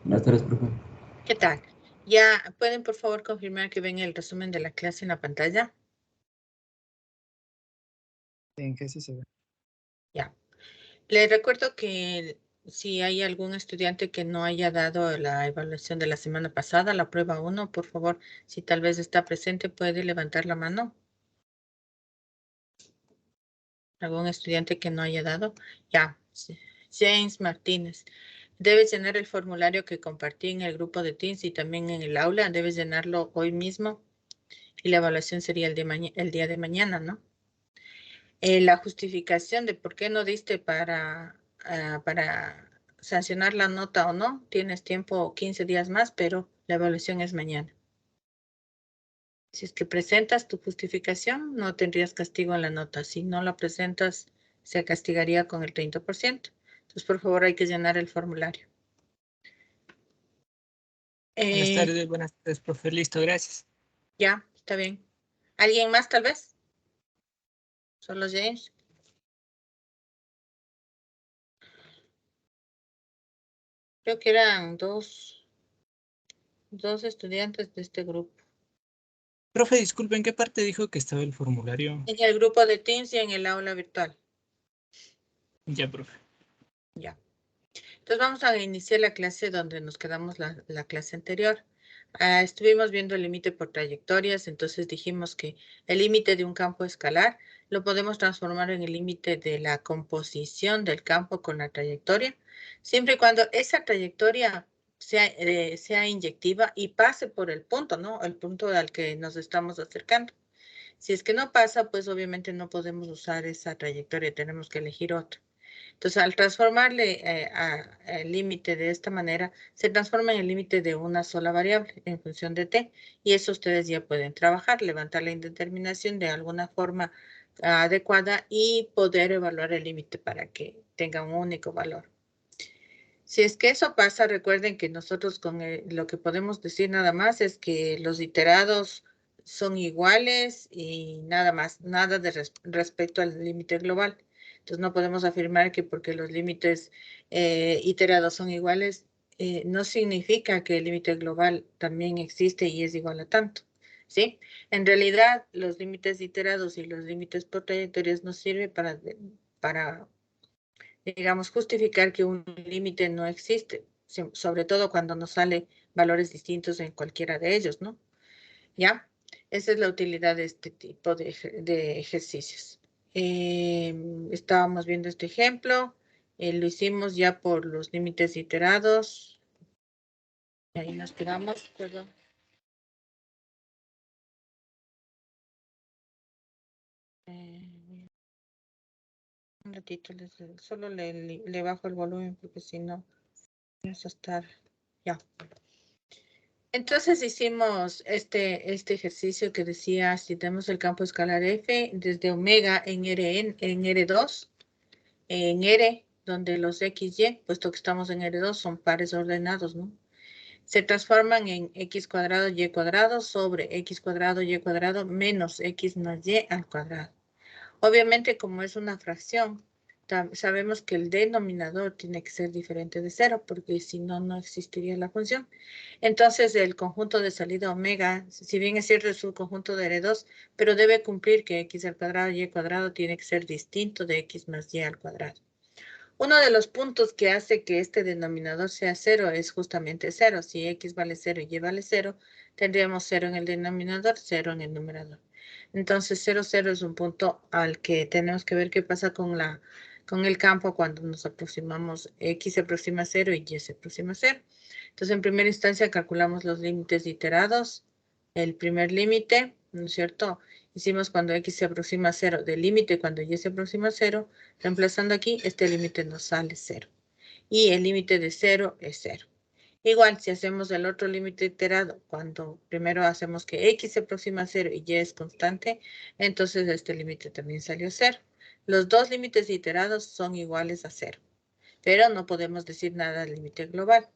Buenas tardes, profe. ¿Qué tal? ¿Ya pueden por favor confirmar que ven el resumen de la clase en la pantalla? ¿En qué sí se ve? Ya. Les recuerdo que si hay algún estudiante que no haya dado la evaluación de la semana pasada, la prueba 1, por favor, si tal vez está presente, puede levantar la mano. ¿Algún estudiante que no haya dado? Ya. Sí. James Martínez. Debes llenar el formulario que compartí en el grupo de Teams y también en el aula. Debes llenarlo hoy mismo y la evaluación sería el día de mañana, ¿no? La justificación de por qué no diste para sancionar la nota o no, tienes tiempo 15 días más, pero la evaluación es mañana. Si es que presentas tu justificación, no tendrías castigo en la nota. Si no la presentas, se castigaría con el 30%. Entonces, por favor, hay que llenar el formulario. Buenas tardes, profe. Listo, gracias. Ya, está bien. ¿Alguien más, tal vez? ¿Solo James? Creo que eran dos estudiantes de este grupo. Profe, disculpe, ¿en qué parte dijo que estaba el formulario? En el grupo de Teams y en el aula virtual. Ya, profe. Ya. Entonces vamos a iniciar la clase donde nos quedamos la clase anterior. Estuvimos viendo el límite por trayectorias, entonces dijimos que el límite de un campo escalar lo podemos transformar en el límite de la composición del campo con la trayectoria, siempre y cuando esa trayectoria sea inyectiva y pase por el punto, ¿no? El punto al que nos estamos acercando. Si es que no pasa, pues obviamente no podemos usar esa trayectoria, tenemos que elegir otra. Entonces, al transformarle el límite de esta manera, se transforma en el límite de una sola variable en función de t, y eso ustedes ya pueden trabajar, levantar la indeterminación de alguna forma adecuada y poder evaluar el límite para que tenga un único valor. Si es que eso pasa, recuerden que nosotros con lo que podemos decir nada más es que los iterados son iguales y nada más, nada de respecto al límite global. Entonces no podemos afirmar que porque los límites iterados son iguales, no significa que el límite global también existe y es igual a tanto, ¿sí? En realidad, los límites iterados y los límites por trayectorias nos sirven para digamos, justificar que un límite no existe, sobre todo cuando nos sale valores distintos en cualquiera de ellos, ¿no? ¿Ya? Esa es la utilidad de este tipo de ejercicios. Estábamos viendo este ejemplo, lo hicimos ya por los límites iterados. Ahí nos quedamos, perdón. Un ratito, solo le bajo el volumen porque si no, vamos a estar ya. Entonces hicimos este ejercicio que decía, si tenemos el campo escalar F desde omega en R2, en R, donde los XY, puesto que estamos en R2, son pares ordenados, ¿no? Se transforman en X cuadrado Y cuadrado sobre X cuadrado Y cuadrado menos X más Y al cuadrado. Obviamente, como es una fracción, sabemos que el denominador tiene que ser diferente de 0, porque si no, no existiría la función. Entonces, el conjunto de salida omega, si bien es cierto, es un conjunto de R2, pero debe cumplir que X al cuadrado Y cuadrado tiene que ser distinto de X más Y al cuadrado. Uno de los puntos que hace que este denominador sea 0 es justamente 0. Si X vale 0 y Y vale 0, tendríamos 0 en el denominador, 0 en el numerador. Entonces, 0, 0 es un punto al que tenemos que ver qué pasa con el campo cuando nos aproximamos. X se aproxima a 0 y Y se aproxima a 0. Entonces, en primera instancia, calculamos los límites iterados. El primer límite, ¿no es cierto? Hicimos cuando X se aproxima a 0 del límite cuando Y se aproxima a 0. Reemplazando aquí, este límite nos sale 0. Y el límite de 0 es 0. Igual, si hacemos el otro límite iterado, cuando primero hacemos que X se aproxima a 0 y Y es constante, entonces este límite también salió 0. Los dos límites iterados son iguales a 0, pero no podemos decir nada del límite global.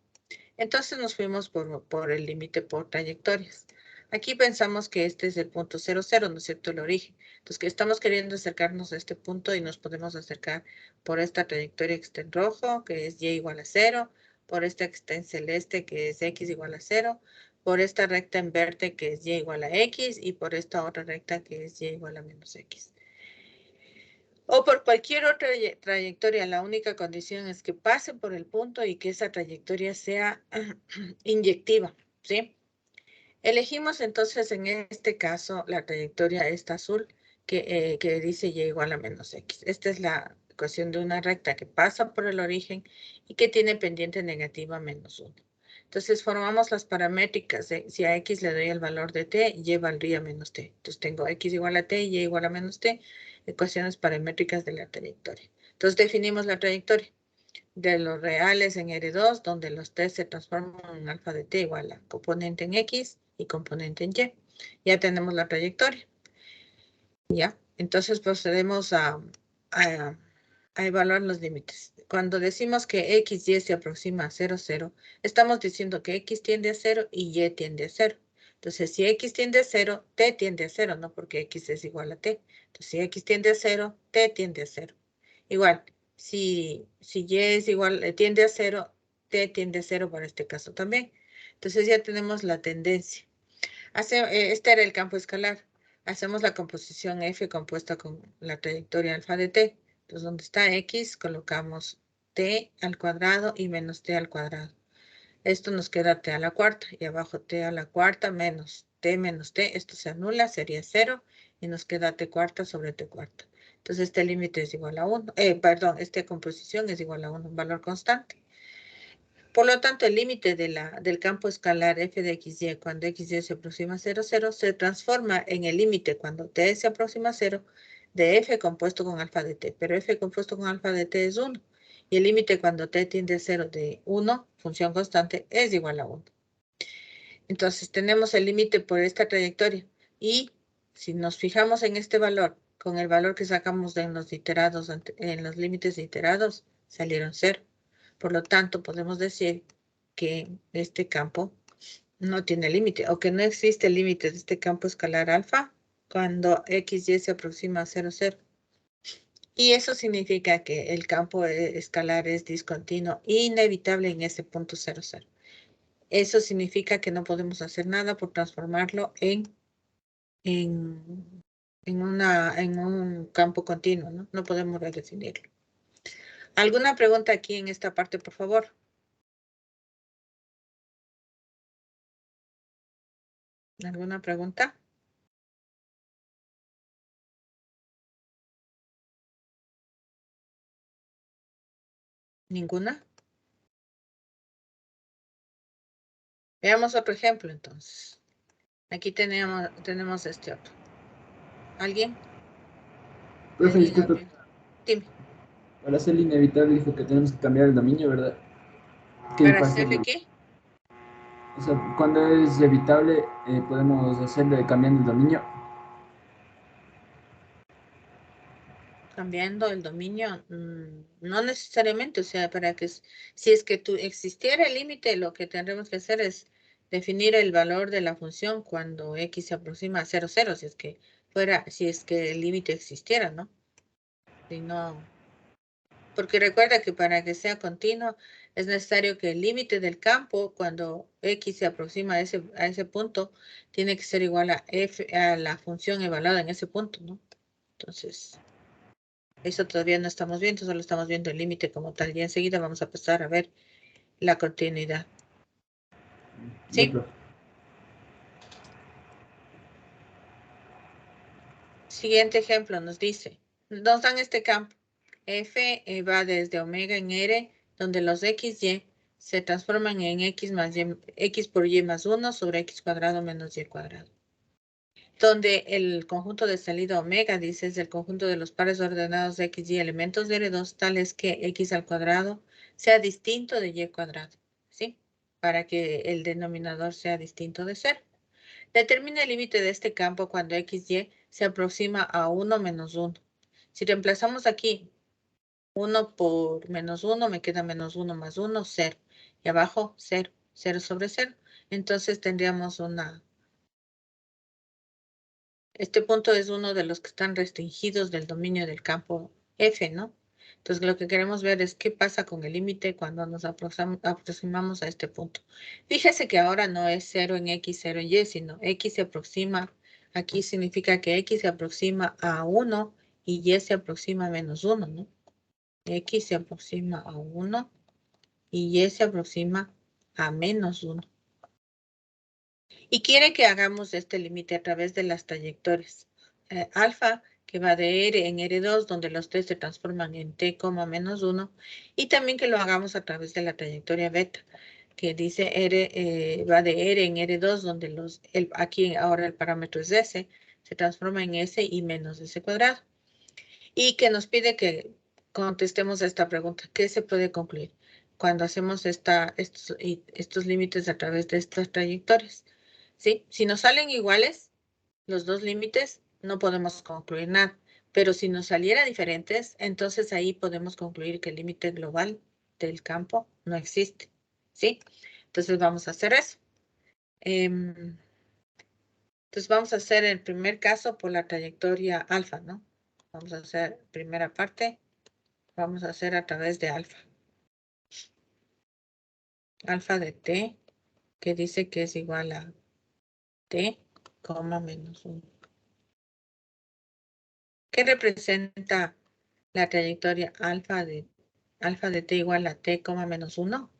Entonces nos fuimos por el límite por trayectorias. Aquí pensamos que este es el punto 0, 0, ¿no es cierto? El origen. Entonces que estamos queriendo acercarnos a este punto y nos podemos acercar por esta trayectoria que está en rojo, que es Y igual a 0, por esta que está en celeste, que es x igual a 0, por esta recta en verde, que es y igual a x, y por esta otra recta, que es y igual a menos x. O por cualquier otra trayectoria, la única condición es que pase por el punto y que esa trayectoria sea inyectiva, ¿sí? Elegimos entonces en este caso la trayectoria esta azul que dice y igual a menos x. Esta es la ecuación de una recta que pasa por el origen y que tiene pendiente negativa menos 1. Entonces formamos las paramétricas. Si a x le doy el valor de t, y valdría menos t. Entonces tengo x igual a t y y igual a menos t, ecuaciones paramétricas de la trayectoria. Entonces definimos la trayectoria de los reales en R2, donde los t se transforman en alfa de t igual a componente en x y componente en y. Ya tenemos la trayectoria. Ya, entonces procedemos a evaluar los límites. Cuando decimos que x, y se aproxima a 0, 0, estamos diciendo que x tiende a 0 y y tiende a 0. Entonces, si x tiende a 0, t tiende a 0, no porque x es igual a t. Entonces, si x tiende a 0, t tiende a 0. Igual, si y es igual, tiende a 0, t tiende a 0 para este caso también. Entonces, ya tenemos la tendencia. Este era el campo escalar. Hacemos la composición F compuesta con la trayectoria alfa de t. Entonces, donde está x, colocamos t al cuadrado y menos t al cuadrado. Esto nos queda t a la cuarta. Y abajo t a la cuarta menos t. Esto se anula, sería 0. Y nos queda t cuarta sobre t cuarta. Entonces, este límite es igual a 1. Esta composición es igual a 1, un valor constante. Por lo tanto, el límite del campo escalar f de xy cuando xy se aproxima a 0, 0 se transforma en el límite cuando t se aproxima a 0 de f compuesto con alfa de t. Pero f compuesto con alfa de t es 1. Y el límite cuando t tiende a 0 de 1, función constante, es igual a 1. Entonces, tenemos el límite por esta trayectoria. Y si nos fijamos en este valor, con el valor que sacamos en los iterados, en los límites iterados, salieron 0. Por lo tanto, podemos decir que este campo no tiene límite o que no existe límite de este campo escalar alfa cuando x, y se aproxima a 0, 0. Y eso significa que el campo escalar es discontinuo e inevitable en ese punto 0, 0. Eso significa que no podemos hacer nada por transformarlo en un campo continuo, ¿no? No podemos redefinirlo. ¿Alguna pregunta aquí en esta parte, por favor? ¿Alguna pregunta? ¿Ninguna? Veamos otro ejemplo, entonces. Aquí tenemos este otro. ¿Alguien? Profe, disculpe, Dime. para hacerlo inevitable dijo que tenemos que cambiar el dominio, ¿verdad? ¿Qué ¿Para impacta? hacerle qué? O sea, cuando es evitable, podemos hacerle cambiando el dominio. Cambiando el dominio, no necesariamente, o sea, si es que existiera el límite, lo que tendremos que hacer es definir el valor de la función cuando x se aproxima a 0, 0, si es que el límite existiera, ¿no? Si no, porque recuerda que para que sea continuo es necesario que el límite del campo cuando x se aproxima a ese punto tiene que ser igual a la función evaluada en ese punto, ¿no? Entonces, eso todavía no estamos viendo, solo estamos viendo el límite como tal. Y enseguida vamos a pasar a ver la continuidad. Ya, ¿Sí? profe. Siguiente ejemplo nos dice, nos dan este campo. F va desde omega en R, donde los XY se transforman en X por Y más 1 sobre X cuadrado menos Y cuadrado. Donde el conjunto de salida omega, dice, es el conjunto de los pares ordenados de X y elementos de R2, tales que X al cuadrado sea distinto de Y cuadrado, ¿sí? Para que el denominador sea distinto de 0. Determina el límite de este campo cuando XY se aproxima a 1 menos 1. Si reemplazamos aquí 1 por menos 1, me queda menos 1 más 1, 0. Y abajo 0, 0 sobre 0. Entonces tendríamos este punto es uno de los que están restringidos del dominio del campo F, ¿no? Entonces, lo que queremos ver es qué pasa con el límite cuando nos aproximamos a este punto. Fíjese que ahora no es 0 en X, 0 en Y, sino X se aproxima, aquí significa que X se aproxima a 1 y Y se aproxima a menos 1, ¿no? X se aproxima a 1 y Y se aproxima a menos 1. Y quiere que hagamos este límite a través de las trayectorias. Alfa, que va de R en R2, donde los t se transforman en t, menos 1. Y también que lo hagamos a través de la trayectoria beta, que dice R, va de R en R2, donde aquí ahora el parámetro es S, se transforma en S y menos S cuadrado. Y que nos pide que contestemos a esta pregunta. ¿Qué se puede concluir cuando hacemos estos límites a través de estas trayectorias? ¿Sí? Si nos salen iguales los dos límites, no podemos concluir nada. Pero si nos saliera diferentes, entonces ahí podemos concluir que el límite global del campo no existe. ¿Sí? Entonces vamos a hacer eso. Entonces vamos a hacer el primer caso por la trayectoria alfa, ¿no? Vamos a hacer primera parte. Vamos a hacer a través de alfa. Alfa de t, que dice que es igual a t, menos 1. ¿Qué representa la trayectoria alfa de t igual a t, menos 1?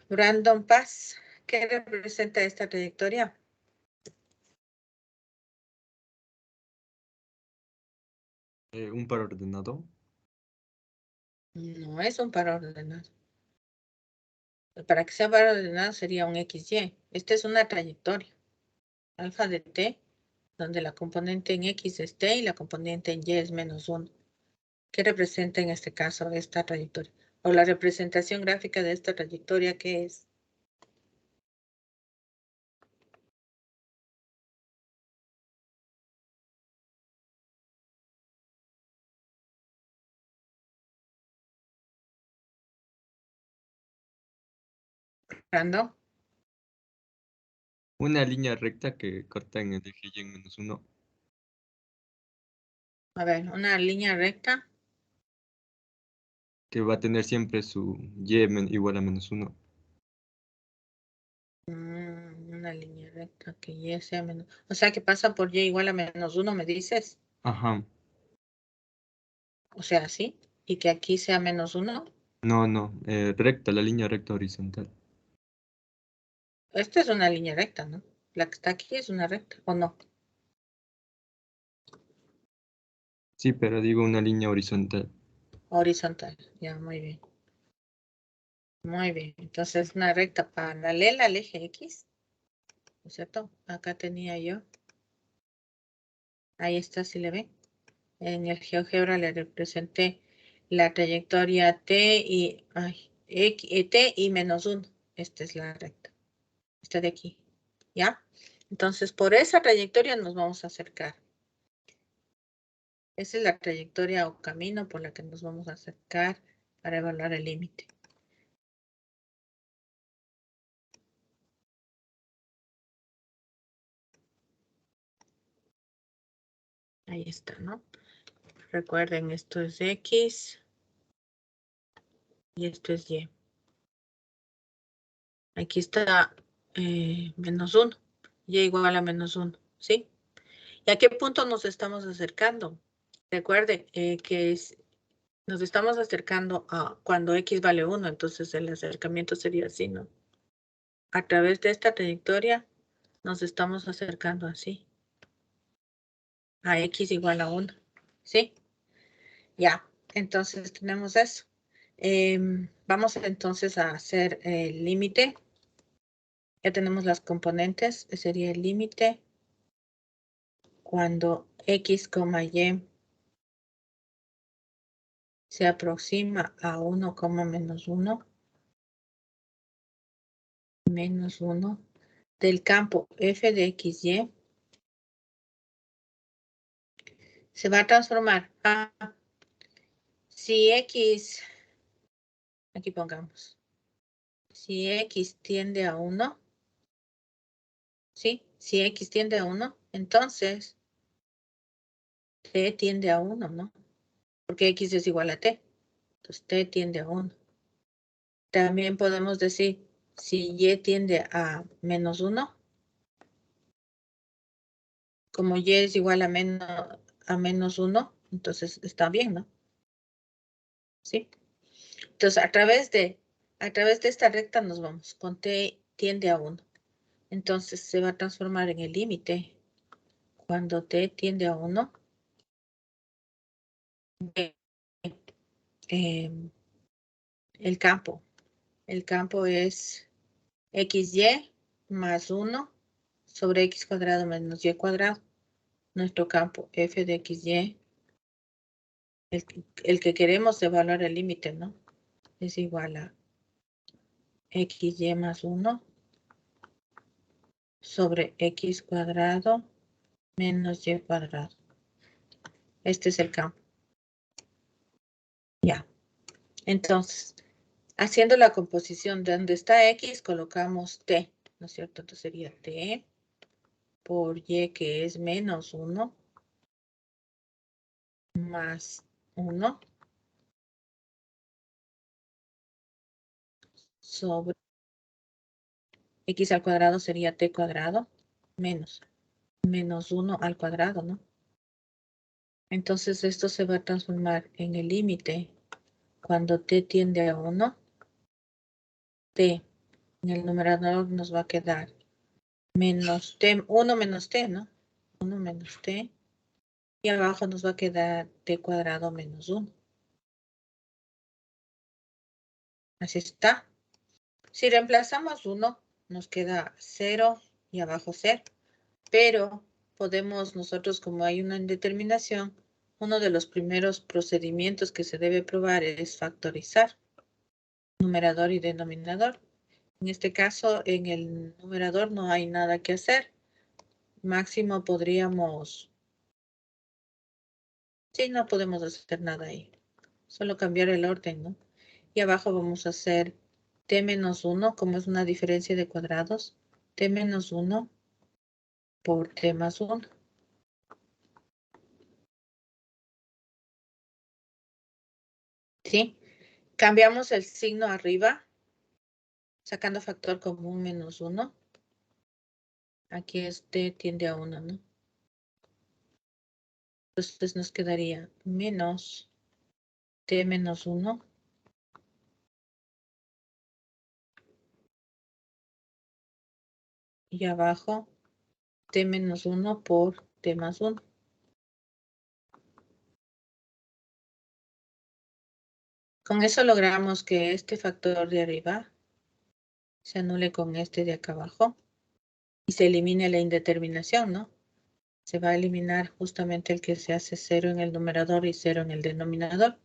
Random path. ¿Qué representa esta trayectoria? Un par ordenado. No es un par ordenado. Para que sea par ordenado sería un XY. Esta es una trayectoria. Alfa de t, donde la componente en X es t y la componente en Y es menos 1. ¿Qué representa en este caso esta trayectoria? O la representación gráfica de esta trayectoria, ¿qué es? ¿Random? Una línea recta que corta en el eje y en menos 1. A ver, una línea recta. Que va a tener siempre su y igual a menos 1. Una línea recta que Y sea menos. O sea, que pasa por Y igual a menos 1, ¿me dices? Ajá. O sea, sí. Y que aquí sea menos 1. No. Recta, la línea recta horizontal. Esta es una línea recta, ¿no? La que está aquí es una recta, ¿o no? Sí, pero digo una línea horizontal. Horizontal. Ya, muy bien. Muy bien. Entonces, una recta paralela al eje X. ¿No es cierto? Acá tenía yo. Ahí está, si le ven. En el GeoGebra le representé la trayectoria T y T y menos 1. Esta es la recta. Esta de aquí. ¿Ya? Entonces, por esa trayectoria nos vamos a acercar. Esa es la trayectoria o camino por la que nos vamos a acercar para evaluar el límite. Ahí está, ¿no? Recuerden, esto es X y esto es Y. Aquí está menos 1. Y igual a menos 1, ¿sí? ¿Y a qué punto nos estamos acercando? Recuerde que nos estamos acercando a cuando X vale 1, entonces el acercamiento sería así, ¿no? A través de esta trayectoria nos estamos acercando así. A X igual a 1, ¿sí? Ya, entonces tenemos eso. Vamos entonces a hacer el límite. Ya tenemos las componentes. Sería el límite cuando X, Y se aproxima a 1, menos 1, menos 1 del campo f de XY se va a transformar a, si X, aquí pongamos, si X tiende a 1, ¿sí? Si X tiende a 1, entonces T tiende a 1, ¿no? Porque X es igual a T. Entonces, T tiende a 1. También podemos decir, si Y tiende a menos 1, como Y es igual a menos 1, entonces está bien, ¿no? ¿Sí? Entonces, a través de esta recta nos vamos. Con T tiende a 1. Entonces, se va a transformar en el límite. Cuando T tiende a 1, el campo. El campo es XY más 1 sobre X cuadrado menos Y cuadrado. Nuestro campo f de XY, el que queremos evaluar el límite, ¿no? Es igual a XY más 1 sobre X cuadrado menos Y cuadrado. Este es el campo. Ya. Entonces, haciendo la composición de donde está X, colocamos T, ¿no es cierto? Entonces sería T por Y, que es menos 1, más 1, sobre X al cuadrado sería T cuadrado, menos 1 al cuadrado, ¿no? Entonces esto se va a transformar en el límite cuando T tiende a 1. T en el numerador nos va a quedar menos T, 1 menos T, ¿no? 1 menos T. Y abajo nos va a quedar T cuadrado menos 1. Así está. Si reemplazamos 1, nos queda 0 y abajo 0. Pero podemos nosotros, como hay una indeterminación, uno de los primeros procedimientos que se debe probar es factorizar numerador y denominador. En este caso, en el numerador no hay nada que hacer. Máximo podríamos... Sí, no podemos hacer nada ahí. Solo cambiar el orden, ¿no? Y abajo vamos a hacer t menos 1, como es una diferencia de cuadrados. T menos 1 por t más 1. ¿Sí? Cambiamos el signo arriba, sacando factor común menos 1. Aquí este tiende a 1, ¿no? Entonces nos quedaría menos t menos 1 y abajo t menos 1 por t más 1. Con eso logramos que este factor de arriba se anule con este de acá abajo y se elimine la indeterminación, ¿no? Se va a eliminar justamente el que se hace 0 en el numerador y 0 en el denominador.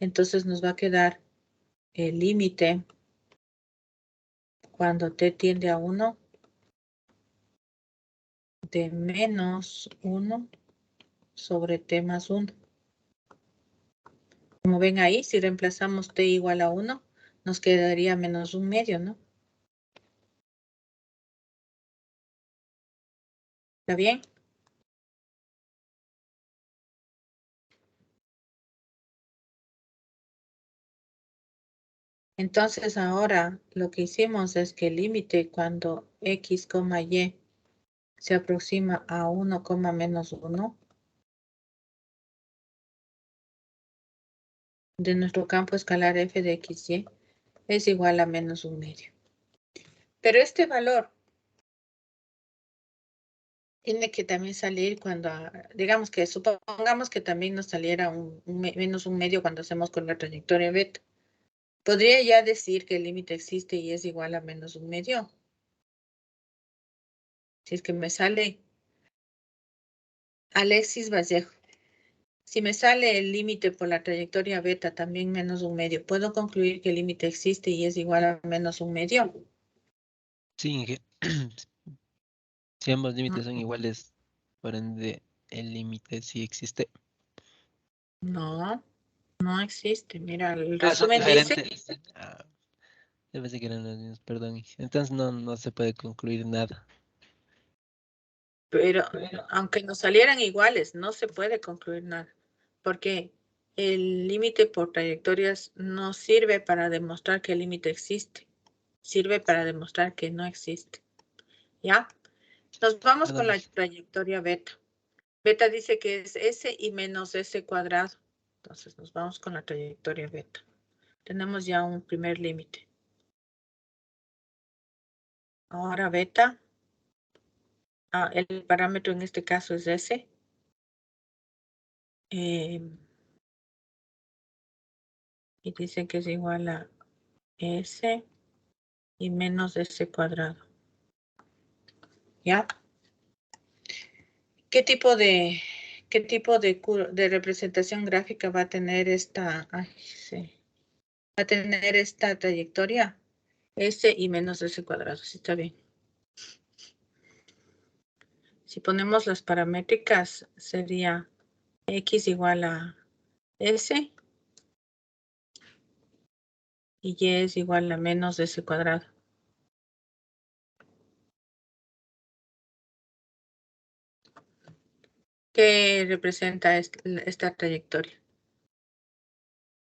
Entonces nos va a quedar el límite cuando t tiende a 1 de menos 1 sobre t más 1. Como ven ahí, si reemplazamos t igual a 1, nos quedaría menos 1/2, ¿no? ¿Está bien? Entonces ahora lo que hicimos es que el límite cuando x, y se aproxima a 1, menos 1 de nuestro campo escalar f de xy es igual a menos 1/2. Pero este valor tiene que también salir cuando, digamos que supongamos que también nos saliera menos 1/2 cuando hacemos con la trayectoria beta. Podría ya decir que el límite existe y es igual a menos 1/2. Si es que me sale Alexis Vallejo. Si me sale el límite por la trayectoria beta también menos 1/2, ¿puedo concluir que el límite existe y es igual a menos 1/2? Sí, si ambos límites son iguales, por ende el límite sí existe. No, no existe. Mira, el Son resumen dice... diferentes. Yo pensé que eran los mismos, perdón. Entonces no se puede concluir nada. Pero aunque nos salieran iguales, no se puede concluir nada, porque el límite por trayectorias no sirve para demostrar que el límite existe, sirve para demostrar que no existe. ¿Ya? Nos vamos con la trayectoria beta. Beta dice que es S y menos S cuadrado. Entonces nos vamos con la trayectoria beta. Tenemos ya un primer límite. Ahora beta. El parámetro en este caso es S. Y dicen que es igual a S y menos S cuadrado. ¿Ya? ¿Qué tipo de representación gráfica va a tener esta? Va a tener esta trayectoria. S y menos S cuadrado. Sí, está bien. Si ponemos las paramétricas, sería X igual a S y Y es igual a menos S cuadrado. ¿Qué representa esta trayectoria?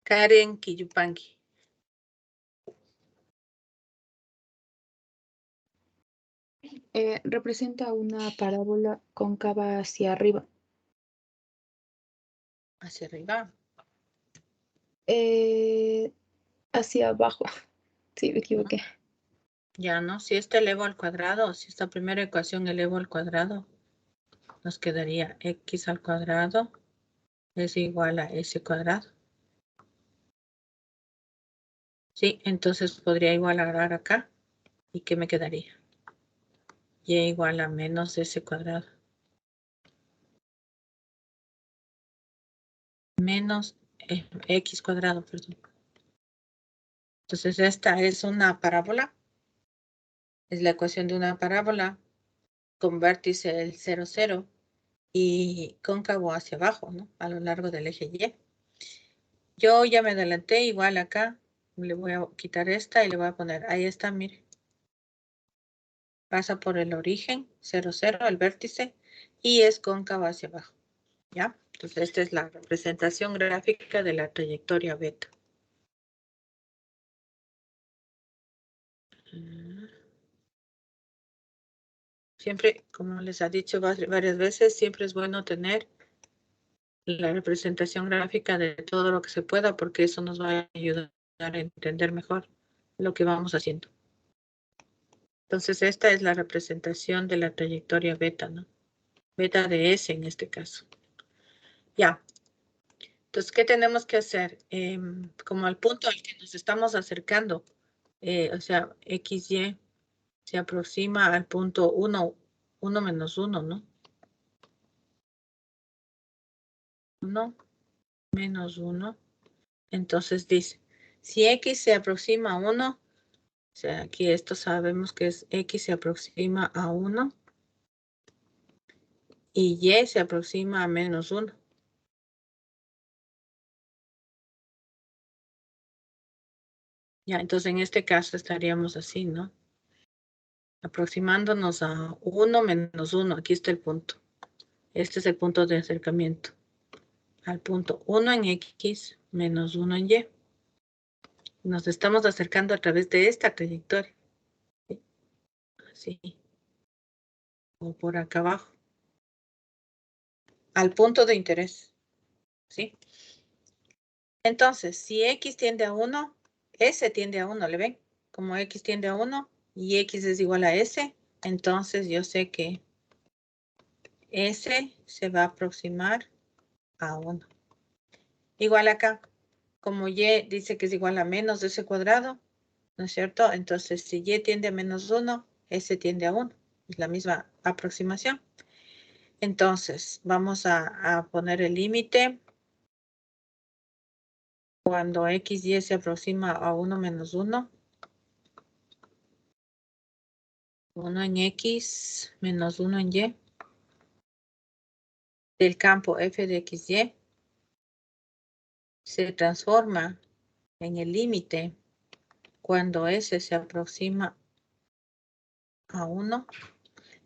Karen Kiyupanqui. Representa una parábola cóncava hacia arriba. Hacia arriba. Hacia abajo. Sí, me equivoqué. Ya no, si este elevo al cuadrado, si esta primera ecuación elevo al cuadrado, nos quedaría X al cuadrado es igual a S cuadrado. Sí, entonces podría igualar acá. ¿Y qué me quedaría? Y igual a menos S cuadrado. Menos X cuadrado, perdón. Entonces esta es una parábola. Es la ecuación de una parábola con vértice el 0, 0 y cóncavo hacia abajo, ¿no? A lo largo del eje Y. Yo ya me adelanté, igual acá. Le voy a quitar esta y le voy a poner, ahí está, mire. Pasa por el origen, 0, 0, el vértice, y es cóncavo hacia abajo. ¿Ya? Entonces esta es la representación gráfica de la trayectoria beta. Siempre, como les ha dicho varias veces, siempre es bueno tener la representación gráfica de todo lo que se pueda, porque eso nos va a ayudar a entender mejor lo que vamos haciendo. Entonces, esta es la representación de la trayectoria beta, ¿no? Beta de S en este caso. Ya. Entonces, ¿qué tenemos que hacer? Como al punto al que nos estamos acercando, o sea, XY se aproxima al punto 1, 1 menos 1, ¿no? 1 menos 1. Entonces dice, si X se aproxima a 1, o sea, aquí esto sabemos que es X se aproxima a 1 y Y se aproxima a menos 1. Ya, entonces en este caso estaríamos así, ¿no? Aproximándonos a 1 menos 1. Aquí está el punto. Este es el punto de acercamiento. Al punto 1 en X menos 1 en Y. Nos estamos acercando a través de esta trayectoria. ¿Sí? Así. O por acá abajo. Al punto de interés. ¿Sí? Entonces, si X tiende a 1, S tiende a 1, ¿le ven? Como X tiende a 1 y X es igual a S, entonces yo sé que S se va a aproximar a 1. Igual acá, como Y dice que es igual a menos de S cuadrado, ¿no es cierto? Entonces, si Y tiende a menos 1, S tiende a 1. Es la misma aproximación. Entonces, vamos a poner el límite. Cuando XY se aproxima a 1 menos 1, 1 en X menos 1 en Y, del campo f de XY se transforma en el límite cuando S se aproxima a 1.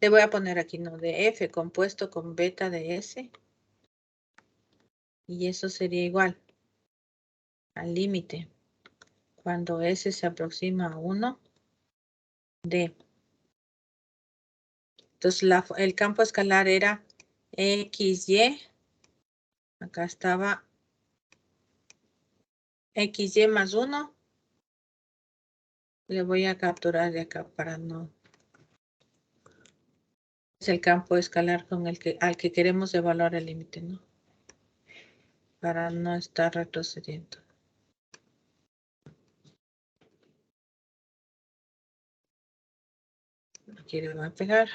Le voy a poner aquí, ¿no? De F compuesto con beta de S. Y eso sería igual al límite. Cuando S se aproxima a 1 de. Entonces el campo escalar era XY. Acá estaba XY más 1. Le voy a capturar de acá para no. Es el campo escalar con al que queremos evaluar el límite, ¿no? Para no estar retrocediendo. Aquí le voy a pegar.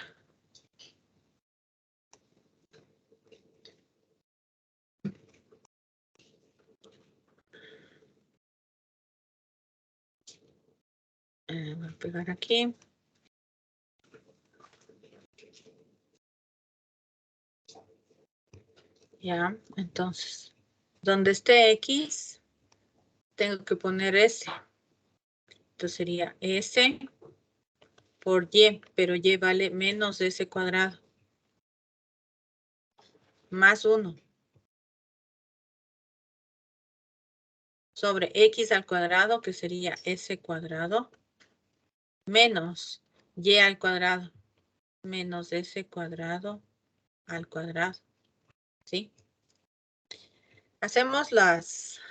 Voy a pegar aquí. Ya, entonces, donde esté X, tengo que poner S. Entonces sería S por Y, pero Y vale menos S cuadrado. Más 1. Sobre X al cuadrado, que sería S cuadrado. Menos Y al cuadrado. Menos S cuadrado al cuadrado. ¿Sí? Hacemos las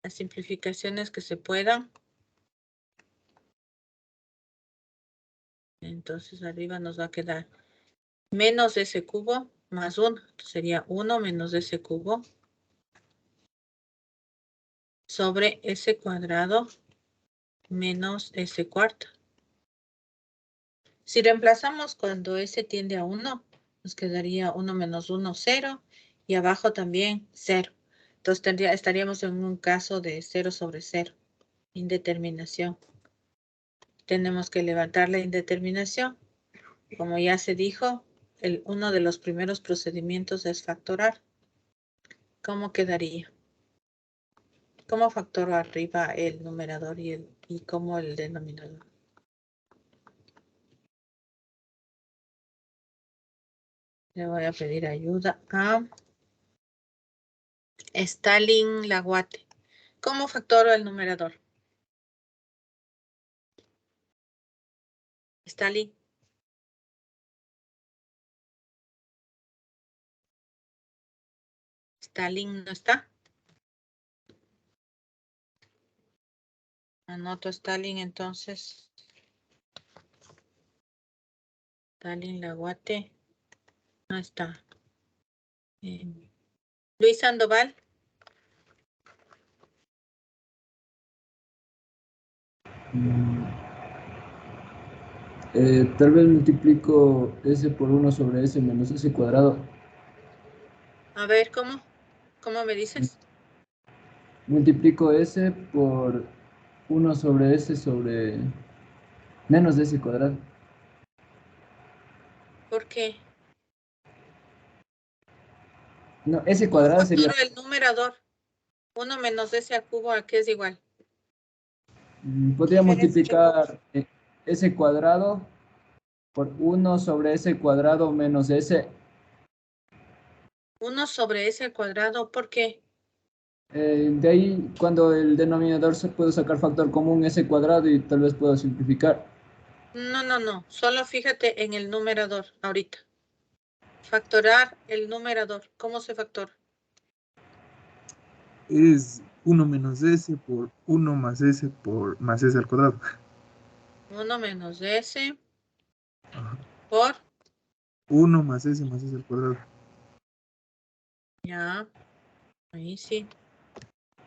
simplificaciones que se puedan. Entonces arriba nos va a quedar menos S cubo más 1. Sería 1 menos S cubo sobre S cuadrado menos S cuarto. Si reemplazamos cuando S tiende a 1, nos quedaría 1 menos 1, 0. Y abajo también 0. Entonces estaríamos en un caso de 0 sobre 0. Indeterminación. Tenemos que levantar la indeterminación. Como ya se dijo, uno de los primeros procedimientos es factorar. ¿Cómo quedaría? ¿Cómo factoro arriba el numerador y cómo el denominador? Le voy a pedir ayuda a Stalin Laguate. ¿Cómo factoro el numerador? Stalin. Stalin no está. Anoto Stalin entonces. Stalin Laguate. No está. Luis Sandoval. Tal vez multiplico S por 1 sobre S menos S cuadrado. A ver, ¿cómo? ¿Cómo me dices? Multiplico S por 1 sobre S sobre menos S cuadrado. ¿Por qué? No, S ¿Cómo cuadrado sería, factoro el numerador? 1 menos S al cubo, ¿a qué es igual? podría multiplicar S cuadrado por 1 sobre S cuadrado menos S. 1 sobre S al cuadrado, ¿por qué? De ahí, cuando el denominador se puede sacar factor común S cuadrado y tal vez puedo simplificar. No. Solo fíjate en el numerador ahorita. Factorar el numerador. ¿Cómo se factora? Es 1 menos S por 1 más S por más S al cuadrado. 1 menos S Ajá. por, 1 más S al cuadrado. ya, ahí sí,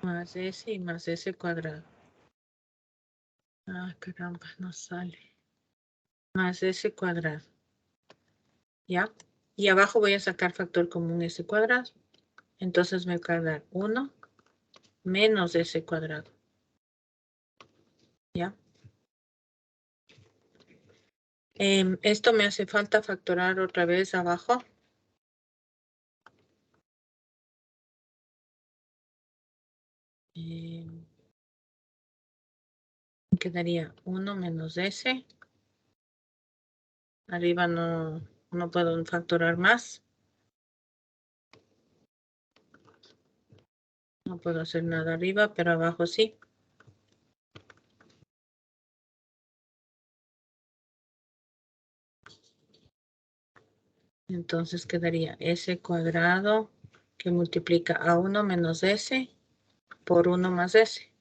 más S y más S cuadrado. Ah, caramba, no sale. Más S cuadrado. ¿Ya? Y abajo voy a sacar factor común S cuadrado. Entonces me va a quedar 1 menos S cuadrado. ¿Ya? Esto me hace falta factorar otra vez abajo. Quedaría 1 menos S Arriba no puedo factorar más. No puedo hacer nada arriba, pero abajo sí. Entonces quedaría S cuadrado que multiplica a 1 menos S por 1 más S.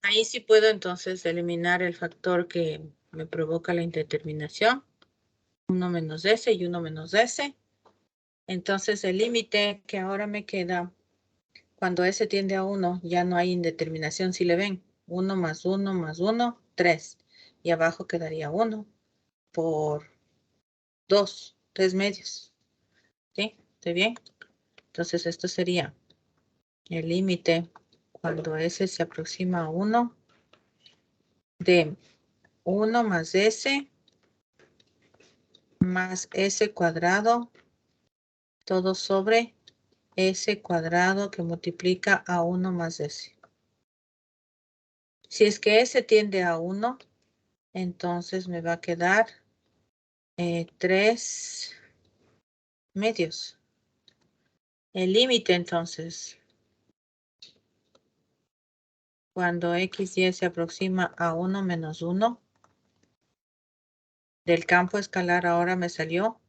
Ahí sí puedo entonces eliminar el factor que me provoca la indeterminación. 1 menos S y 1 menos S. Entonces el límite que ahora me queda, cuando S tiende a 1, ya no hay indeterminación. Si le ven, 1 más 1 más 1, 3. Y abajo quedaría 1 por 2, 3 medios. ¿Sí? ¿Está bien? Entonces esto sería el límite cuando S se aproxima a 1 de 1 más S más S cuadrado todo sobre S cuadrado que multiplica a 1 más S. Si es que S tiende a 1, entonces me va a quedar 3 medios. El límite entonces, cuando X y se aproxima a 1 menos 1, del campo escalar ahora me salió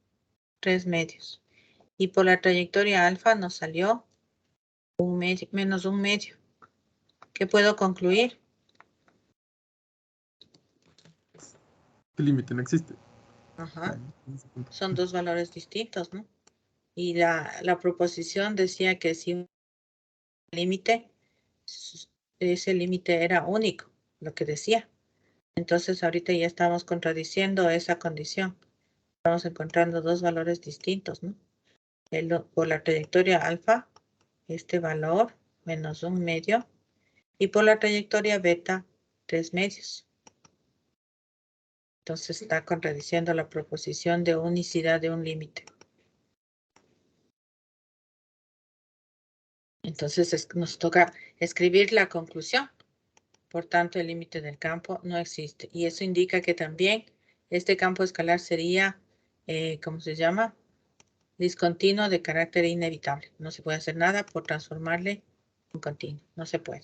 3 medios. Y por la trayectoria alfa nos salió menos 1 medio. ¿Qué puedo concluir? El límite no existe. Ajá. En ese punto. Son dos valores distintos, ¿no? Y la proposición decía que si un límite, ese límite era único, lo que decía. Entonces ahorita ya estamos contradiciendo esa condición. Estamos encontrando dos valores distintos, ¿no? Por la trayectoria alfa, este valor menos 1 medio, y por la trayectoria beta, 3 medios. Entonces está contradiciendo la proposición de unicidad de un límite. Entonces nos toca escribir la conclusión. Por tanto, el límite del campo no existe. Y eso indica que también este campo escalar sería, ¿cómo se llama? Discontinuo de carácter inevitable. No se puede hacer nada por transformarle en continuo. No se puede.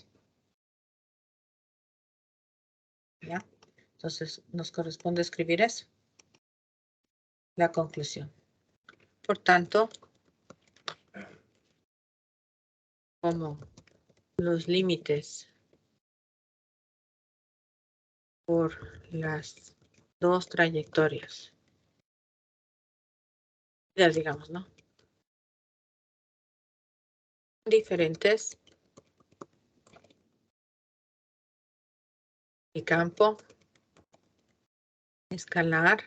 ¿Ya? Entonces, nos corresponde escribir eso. La conclusión. Por tanto, como los límites por las dos trayectorias, ya digamos, ¿no? Diferentes. El campo escalar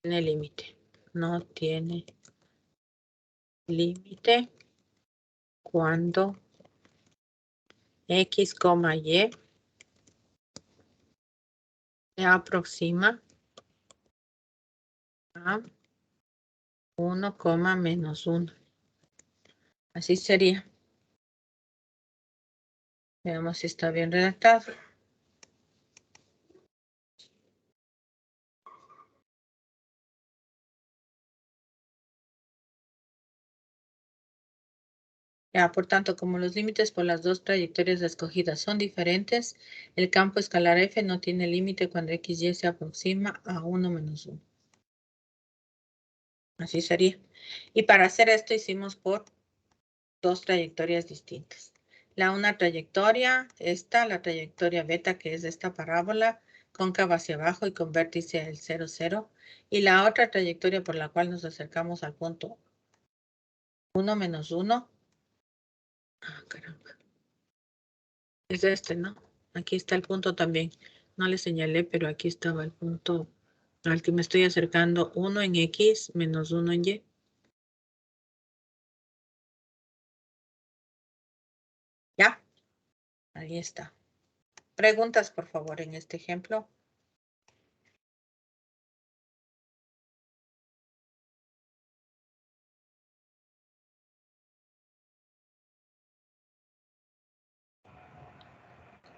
tiene límite. No tiene límite cuando X, Y se aproxima a 1, menos 1. Así sería. Veamos si está bien redactado. Ya, por tanto, como los límites por las dos trayectorias escogidas son diferentes, el campo escalar F no tiene límite cuando X, Y se aproxima a 1 menos 1. Así sería. Y para hacer esto hicimos por dos trayectorias distintas. Una trayectoria, la trayectoria beta, que es esta parábola, cóncava hacia abajo y con vértice el 0, 0. Y la otra trayectoria por la cual nos acercamos al punto 1 menos 1. Ah, caramba. Es este, ¿no? Aquí está el punto también. No le señalé, pero aquí estaba el punto al que me estoy acercando. 1 en X menos 1 en Y. ¿Ya? Ahí está. Preguntas, por favor, en este ejemplo.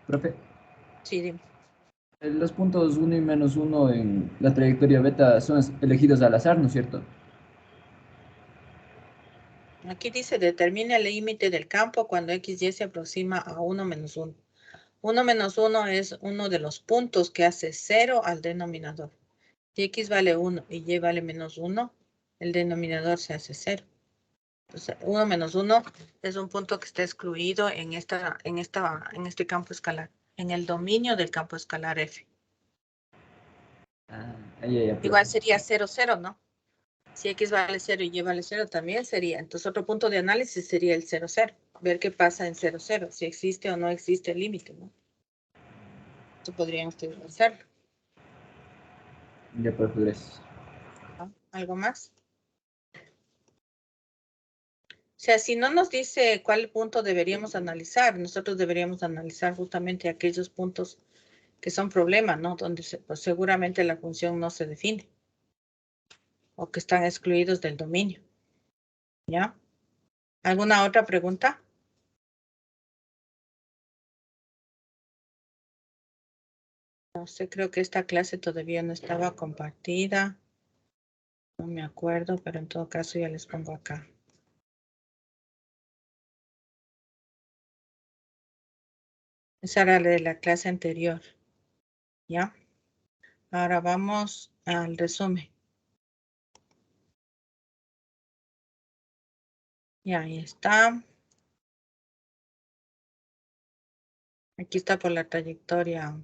Profe, Sí, dime. los puntos 1 y menos 1 en la trayectoria beta son elegidos al azar, ¿no es cierto? Aquí dice, determina el límite del campo cuando x, y se aproxima a 1 menos 1. 1 menos 1 es uno de los puntos que hace 0 al denominador. Si x vale 1 y y vale menos 1, el denominador se hace 0. Entonces, 1 menos 1 es un punto que está excluido en este campo escalar, en el dominio del campo escalar F. Ah, ya, Igual profe. sería 0, 0, ¿no? Si x vale 0 y y vale 0 también sería. Entonces, otro punto de análisis sería el 0, 0. Ver qué pasa en 0, 0, si existe o no existe el límite, ¿no? Eso podrían ustedes hacerlo. Ya, profe, gracias. ¿No? ¿Algo más? O sea, si no nos dice cuál punto deberíamos analizar, nosotros deberíamos analizar justamente aquellos puntos que son problemas, ¿no? Donde pues, seguramente la función no se define o que están excluidos del dominio. ¿Ya? ¿Alguna otra pregunta? No sé, creo que esta clase todavía no estaba compartida. No me acuerdo, pero en todo caso ya les pongo acá. Esa era de la clase anterior. ¿Ya? Ahora vamos al resumen. Ya, ahí está. Aquí está por la trayectoria.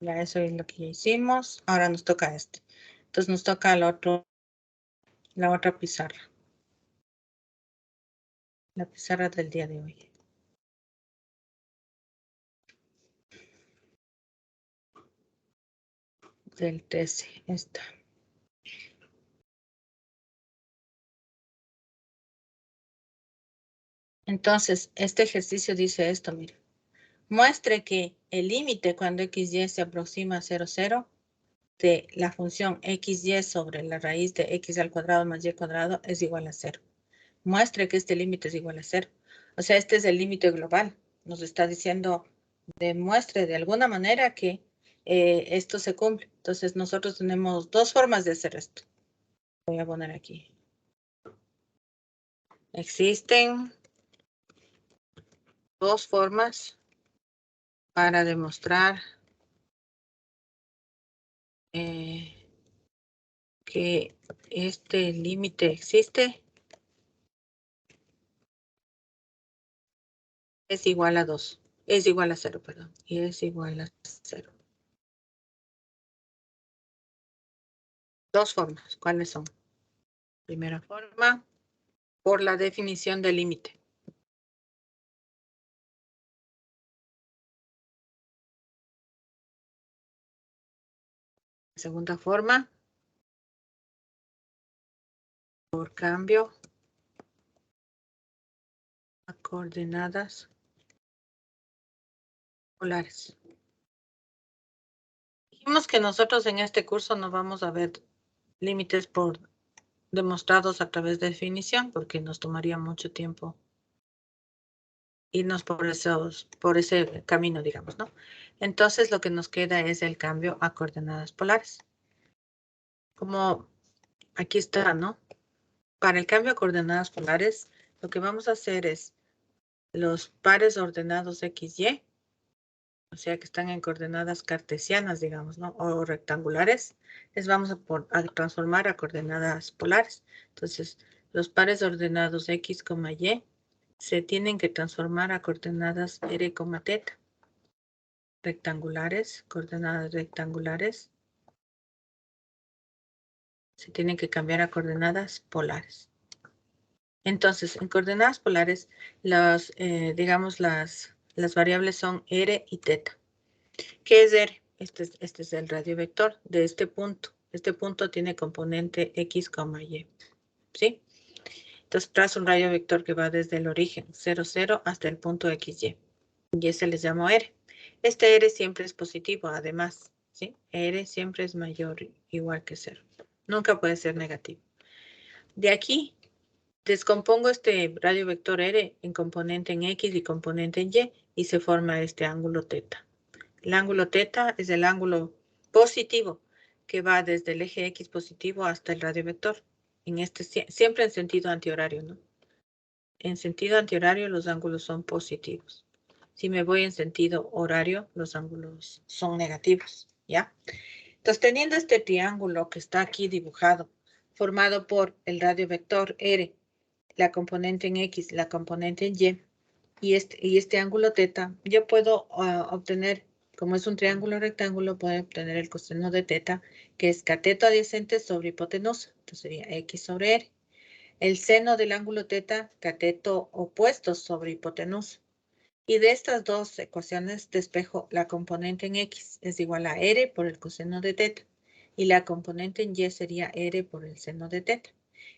Ya eso es lo que ya hicimos. Ahora nos toca este. Entonces nos toca la otra pizarra. La pizarra del día de hoy. Del 13, esta. Entonces, este ejercicio dice esto, mire. Muestre que el límite cuando x, y se aproxima a 0, 0 de la función x, y sobre la raíz de x al cuadrado más y cuadrado es igual a 0. Muestre que este límite es igual a 0. O sea, este es el límite global. Nos está diciendo, demuestre de alguna manera que esto se cumple. Entonces, nosotros tenemos dos formas de hacer esto. Voy a poner aquí. Existen dos formas para demostrar que este límite existe. Es igual a 2. Es igual a 0, perdón. Y es igual a 0. Dos formas. ¿Cuáles son? Primera forma, por la definición del límite. Segunda forma, por cambio a coordenadas polares. Dijimos que nosotros en este curso no vamos a ver límites demostrados a través de definición, porque nos tomaría mucho tiempo irnos por ese camino, digamos, ¿no? Entonces lo que nos queda es el cambio a coordenadas polares. Como aquí está, ¿no? Para el cambio a coordenadas polares, lo que vamos a hacer es los pares ordenados x, y, o sea que están en coordenadas cartesianas, digamos, ¿no? O rectangulares, les vamos a transformar a coordenadas polares. Entonces, los pares ordenados x, y se tienen que transformar a coordenadas r, θ. Rectangulares, coordenadas rectangulares, se tienen que cambiar a coordenadas polares. Entonces, en coordenadas polares, digamos, las variables son r y θ. ¿Qué es r? Este es el radiovector de este punto. Este punto tiene componente x, y. ¿Sí? Entonces, trazo un radiovector que va desde el origen 0, 0 hasta el punto x, y. Y ese les llamo r. Este r siempre es positivo, además. ¿Sí? R siempre es mayor o igual que 0. Nunca puede ser negativo. De aquí Descompongo este radio vector R en componente en X y componente en Y y se forma este ángulo teta. El ángulo teta es el ángulo positivo que va desde el eje X positivo hasta el radio vector. Siempre en sentido antihorario, ¿no? En sentido antihorario los ángulos son positivos. Si me voy en sentido horario, los ángulos son negativos, ¿ya? Entonces, teniendo este triángulo que está aquí dibujado, formado por el radio vector R, la componente en X, la componente en Y, y este ángulo teta, yo puedo obtener, como es un triángulo rectángulo, puedo obtener el coseno de teta, que es cateto adyacente sobre hipotenusa. Entonces sería X sobre R. El seno del ángulo teta, cateto opuesto sobre hipotenusa. Y de estas dos ecuaciones despejo la componente en X es igual a R por el coseno de teta. Y la componente en Y sería R por el seno de teta.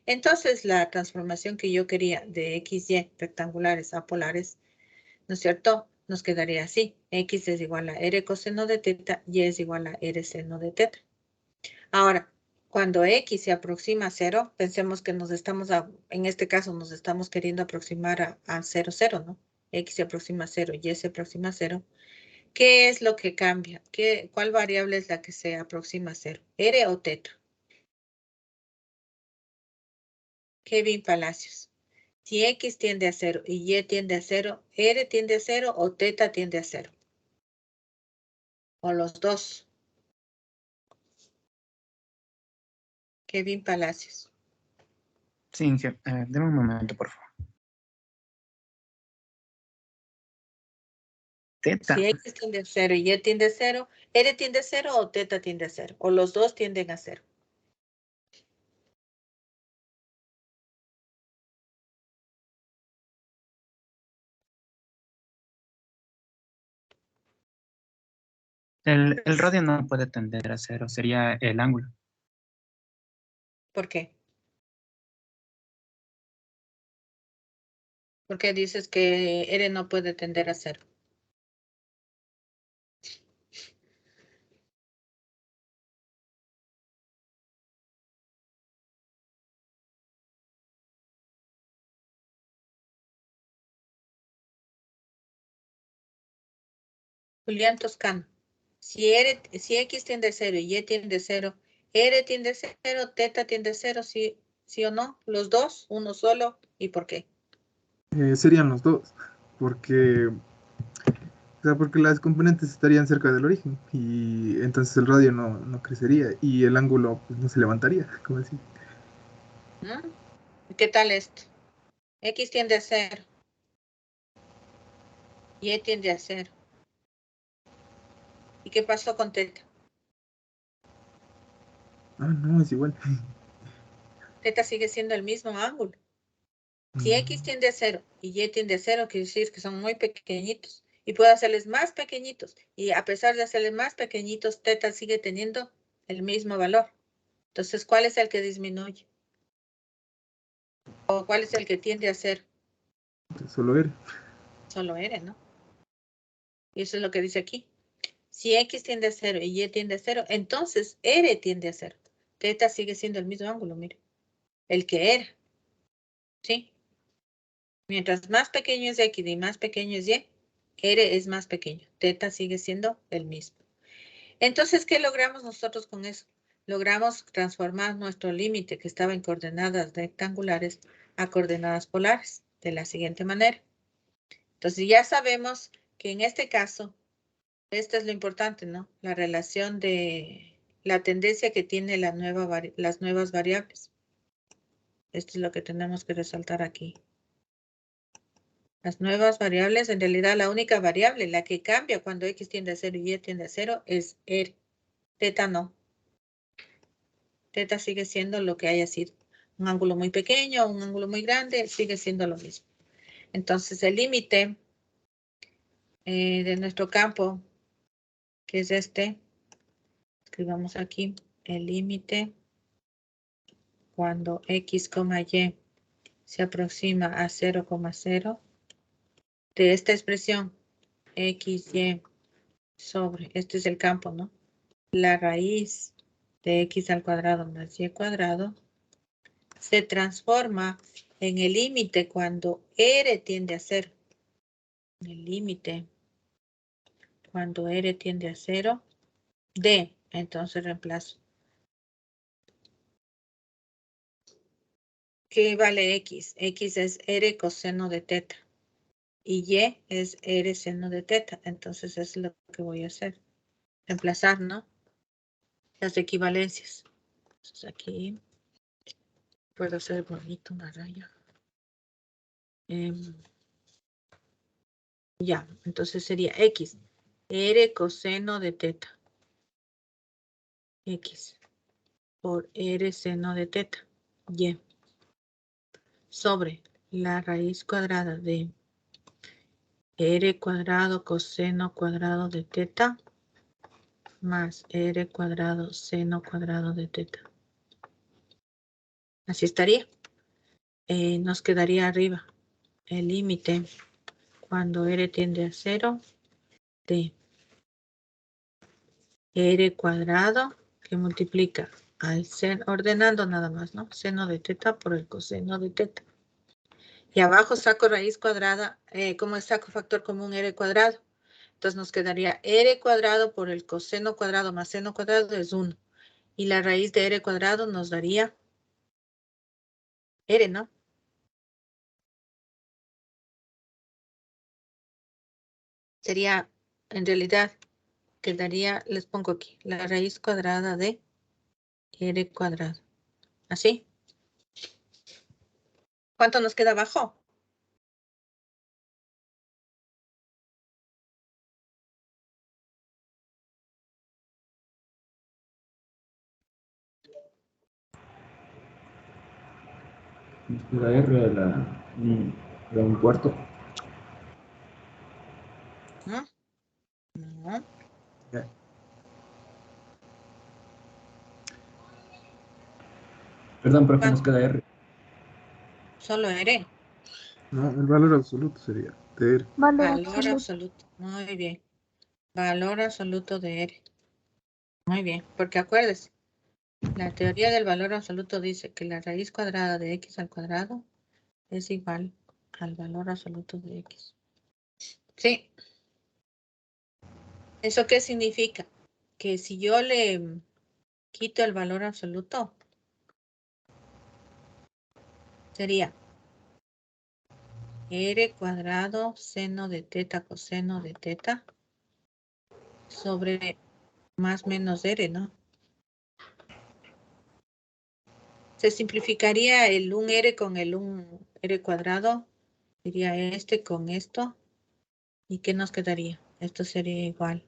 Entonces, la transformación que yo quería de X, Y rectangulares a polares, ¿no es cierto? Nos quedaría así. X es igual a R coseno de teta, Y es igual a R seno de teta. Ahora, cuando X se aproxima a 0, pensemos que en este caso nos estamos queriendo aproximar a 0, 0, ¿no? X se aproxima a 0, Y se aproxima a 0. ¿Qué es lo que cambia? ¿Cuál variable es la que se aproxima a 0? ¿R o teta? Kevin Palacios. Si X tiende a 0 y Y tiende a 0, R tiende a 0 o teta tiende a 0. O los dos. Kevin Palacios. Sí, deme un momento, por favor. Teta. Si X tiende a 0 y Y tiende a 0, R tiende a 0 o teta tiende a 0. O los dos tienden a 0. El radio no puede tender a 0, sería el ángulo. ¿Por qué? ¿Por qué dices que R no puede tender a 0? Julián Toscano. Si X tiende a 0 y Y tiende a 0, R tiende a 0, teta tiende a 0, ¿sí o no? Los dos, uno solo, ¿y por qué? Serían los dos, porque las componentes estarían cerca del origen y entonces el radio no crecería y el ángulo pues, no se levantaría, como decir. ¿Qué tal esto? X tiende a 0. Y tiende a 0. ¿Y qué pasó con teta? Ah, no, es igual. Teta sigue siendo el mismo ángulo. Si X tiende a 0 y Y tiende a 0, quiere decir que son muy pequeñitos. Y puedo hacerles más pequeñitos. Y a pesar de hacerles más pequeñitos, teta sigue teniendo el mismo valor. Entonces, ¿cuál es el que disminuye? ¿O cuál es el que tiende a 0? Solo R. Solo R, ¿no? Y eso es lo que dice aquí. Si X tiende a 0 y Y tiende a 0, entonces R tiende a 0. Teta sigue siendo el mismo ángulo, mire. El que era. ¿Sí? Mientras más pequeño es X y más pequeño es Y, R es más pequeño. Teta sigue siendo el mismo. Entonces, ¿qué logramos nosotros con eso? Logramos transformar nuestro límite que estaba en coordenadas rectangulares a coordenadas polares de la siguiente manera. Entonces, ya sabemos que en este caso, esto es lo importante, ¿no? La relación de la tendencia que tiene las nuevas variables. Esto es lo que tenemos que resaltar aquí. Las nuevas variables, en realidad la única variable, la que cambia cuando X tiende a 0 y Y tiende a 0 es R. Teta no. Teta sigue siendo lo que haya sido. Un ángulo muy pequeño, un ángulo muy grande, sigue siendo lo mismo. Entonces el límite de nuestro campo, que es este, escribamos aquí, el límite cuando X, Y se aproxima a 0,0 de esta expresión XY sobre, este es el campo, ¿no? La raíz de X al cuadrado más Y cuadrado se transforma En el límite, cuando R tiende a 0. En el límite, cuando R tiende a 0, D. Entonces reemplazo. ¿Qué vale X? X es R coseno de teta. Y Y es R seno de teta. Entonces es lo que voy a hacer. Reemplazar, ¿no? Las equivalencias. Entonces aquí puedo hacer bonito una raya. Ya, entonces sería X. R coseno de teta. X por R seno de teta. Y. Sobre la raíz cuadrada de R cuadrado coseno cuadrado de teta más R cuadrado seno cuadrado de teta. Así estaría. Nos quedaría arriba el límite cuando R tiende a 0 de R cuadrado que multiplica al seno, ordenando nada más, ¿no? Seno de teta por el coseno de teta. Y abajo saco raíz cuadrada, como saco factor común R cuadrado. Entonces nos quedaría R cuadrado por el coseno cuadrado más seno cuadrado es 1. Y la raíz de R cuadrado nos daría R, ¿no? Sería, en realidad, quedaría, les pongo aquí, la raíz cuadrada de R cuadrado. ¿Así? ¿Cuánto nos queda abajo? La R era un cuarto. ¿No? No. Ya. Perdón, profe, nos queda R. Solo R. No, el valor absoluto sería de R. Valor absoluto. Muy bien. Valor absoluto de R. Muy bien. Porque acuérdese, la teoría del valor absoluto dice que la raíz cuadrada de X al cuadrado es igual al valor absoluto de X. Sí. ¿Eso qué significa? Que si yo le quito el valor absoluto, sería R cuadrado seno de teta coseno de teta sobre más menos R, ¿no? Se simplificaría el 1R con el 1R cuadrado. Sería este con esto. ¿Y qué nos quedaría? Esto sería igual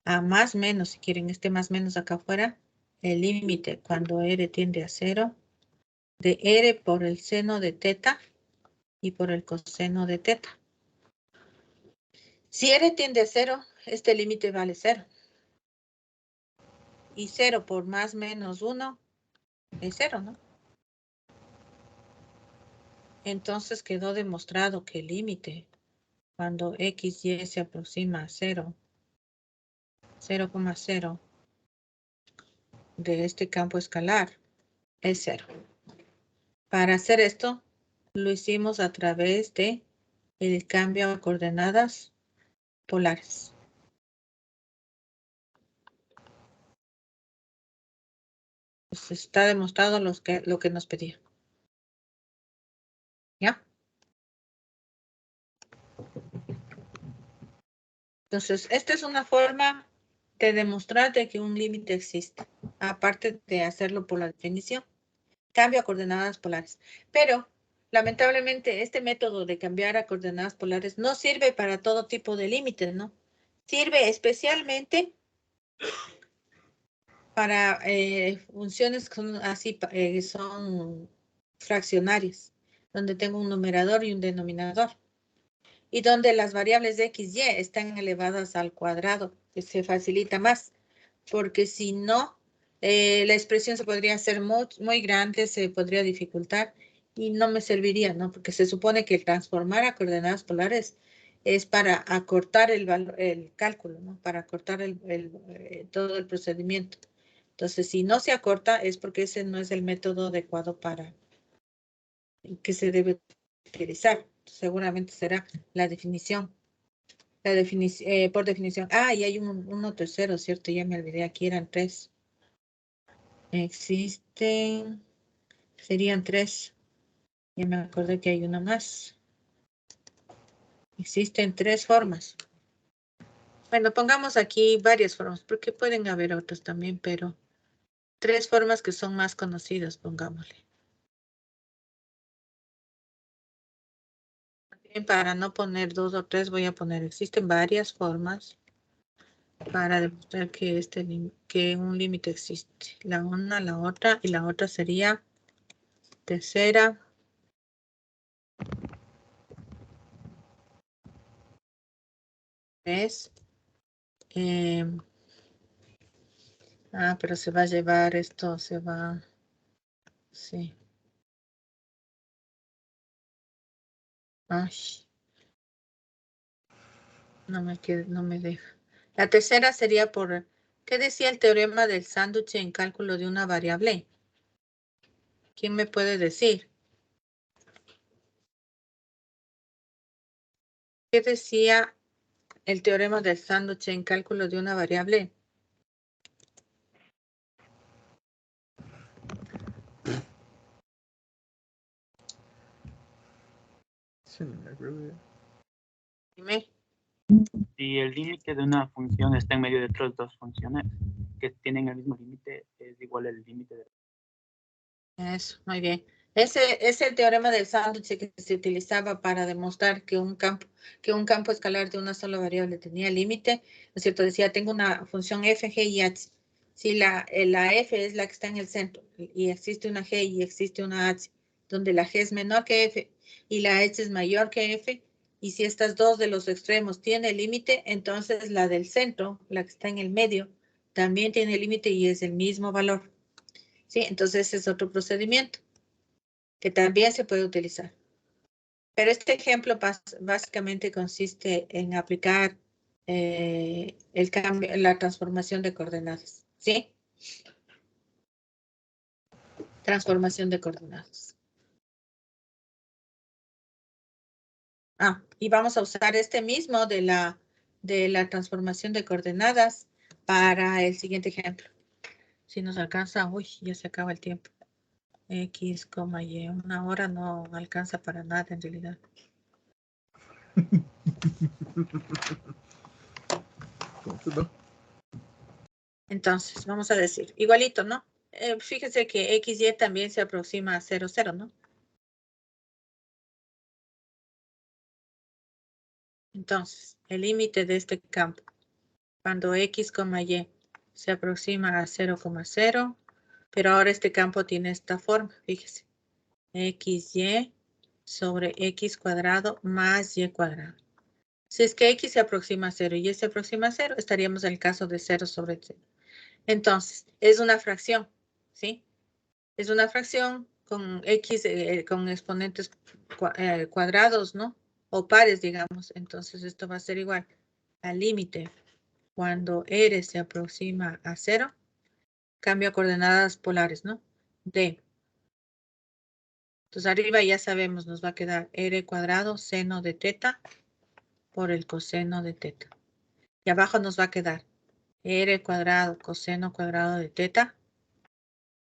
a más menos, si quieren este más menos acá afuera, el límite cuando R tiende a 0 de R por el seno de teta y por el coseno de teta. Si R tiende a 0, este límite vale 0. Y 0 por más menos 1 es 0, ¿no? Entonces quedó demostrado que el límite cuando X y se aproxima a 0, 0,0 de este campo escalar es 0. Para hacer esto, lo hicimos a través de el cambio a coordenadas polares. Pues está demostrado lo que nos pedía. ¿Ya? Entonces, esta es una forma de demostrar de que un límite existe, aparte de hacerlo por la definición. Cambio a coordenadas polares. Pero, lamentablemente, este método de cambiar a coordenadas polares no sirve para todo tipo de límites, ¿no? Sirve especialmente para funciones que son así, son fraccionarias, donde tengo un numerador y un denominador, y donde las variables de x y están elevadas al cuadrado, que se facilita más, porque si no, la expresión se podría hacer muy grande, se podría dificultar, y no me serviría, ¿no? Porque se supone que transformar a coordenadas polares es para acortar el cálculo, ¿no? Para acortar todo el procedimiento. Entonces, si no se acorta es porque ese no es el método adecuado para que se debe utilizar. Seguramente será la definición. Por definición. Ah, y hay uno tercero, ¿cierto? Ya me olvidé. Aquí eran 3. Existen. Serían 3. Ya me acordé que hay una más. Existen 3 formas. Bueno, pongamos aquí varias formas, porque pueden haber otras también, pero 3 formas que son más conocidas, pongámosle. Para no poner 2 o 3, voy a poner, existen varias formas para demostrar que, que un límite existe. La una, la otra, y la otra sería tercera. Es pero se va a llevar esto, se va, sí. Ay, no me deja. La tercera sería por, ¿qué decía el teorema del sándwich en cálculo de una variable? ¿Quién me puede decir? ¿Qué decía el teorema del sándwich en cálculo de una variable? Sí, no me acuerdo. Dime. Si el límite de una función está en medio de otras dos funciones que tienen el mismo límite, es igual al límite de... Eso, muy bien. Ese es el teorema del sándwich que se utilizaba para demostrar que un campo escalar de una sola variable tenía límite, ¿no es cierto? Decía, tengo una función f, g y h. Si la f es la que está en el centro y existe una g y existe una h, donde la g es menor que f y la h es mayor que f, y si estas dos de los extremos tienen límite, entonces la del centro, la que está en el medio, también tiene límite y es el mismo valor. ¿Sí? Entonces es otro procedimiento que también se puede utilizar. Pero este ejemplo básicamente consiste en aplicar el cambio, la transformación de coordenadas. ¿Sí? Transformación de coordenadas. Y vamos a usar este mismo de la transformación de coordenadas para el siguiente ejemplo. Si nos alcanza, uy, ya se acaba el tiempo. X, Y, 1 hora no alcanza para nada en realidad. Entonces, vamos a decir, igualito, ¿no? Fíjense que X, Y también se aproxima a 0, 0, ¿no? Entonces, el límite de este campo, cuando X, Y se aproxima a 0,0, pero ahora este campo tiene esta forma, fíjese. XY sobre X cuadrado más Y cuadrado. Si es que X se aproxima a 0 y Y se aproxima a 0, estaríamos en el caso de 0 sobre 0. Entonces, es una fracción, ¿sí? Es una fracción con X, con exponentes cuadrados, ¿no? O pares, digamos. Entonces, esto va a ser igual al límite cuando R se aproxima a 0. Cambio a coordenadas polares, ¿no? D. Entonces, arriba ya sabemos, nos va a quedar R cuadrado seno de teta por el coseno de teta. Y abajo nos va a quedar R cuadrado coseno cuadrado de teta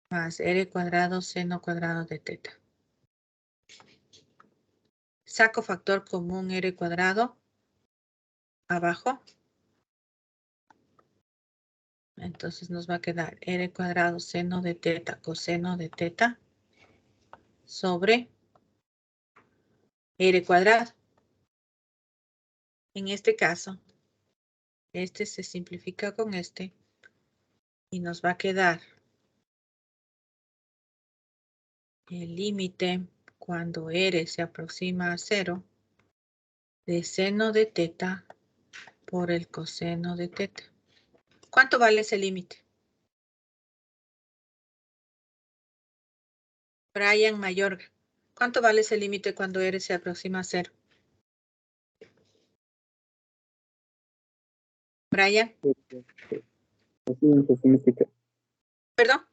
más R cuadrado seno cuadrado de teta. Saco factor común R cuadrado abajo. Entonces nos va a quedar R cuadrado seno de teta coseno de teta sobre R cuadrado. En este caso, este se simplifica con este y nos va a quedar el límite cuando R se aproxima a 0 de seno de teta por el coseno de teta. ¿Cuánto vale ese límite? Brian Mayorga. ¿Cuánto vale ese límite cuando R se aproxima a 0? Brian. ¿Perdón?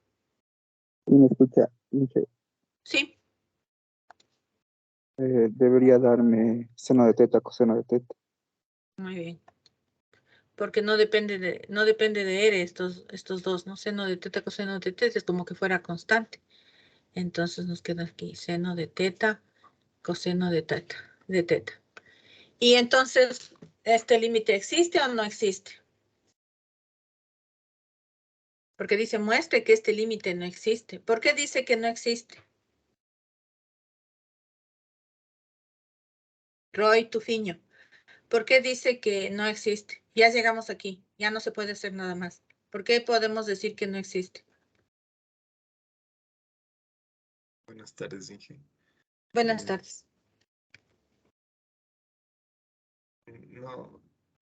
¿Me escucha? Sí. Debería darme seno de teta, coseno de teta. Muy bien. Porque no depende de R estos dos, ¿no? Seno de teta, coseno de teta, es como que fuera constante. Entonces nos queda aquí seno de teta, coseno de teta, Y entonces, ¿este límite existe o no existe? Porque dice, muestre que este límite no existe. ¿Por qué dice que no existe? Roy Tufiño. ¿Por qué dice que no existe? Ya llegamos aquí. Ya no se puede hacer nada más. ¿Por qué podemos decir que no existe? Buenas tardes, Inge. Buenas tardes. No,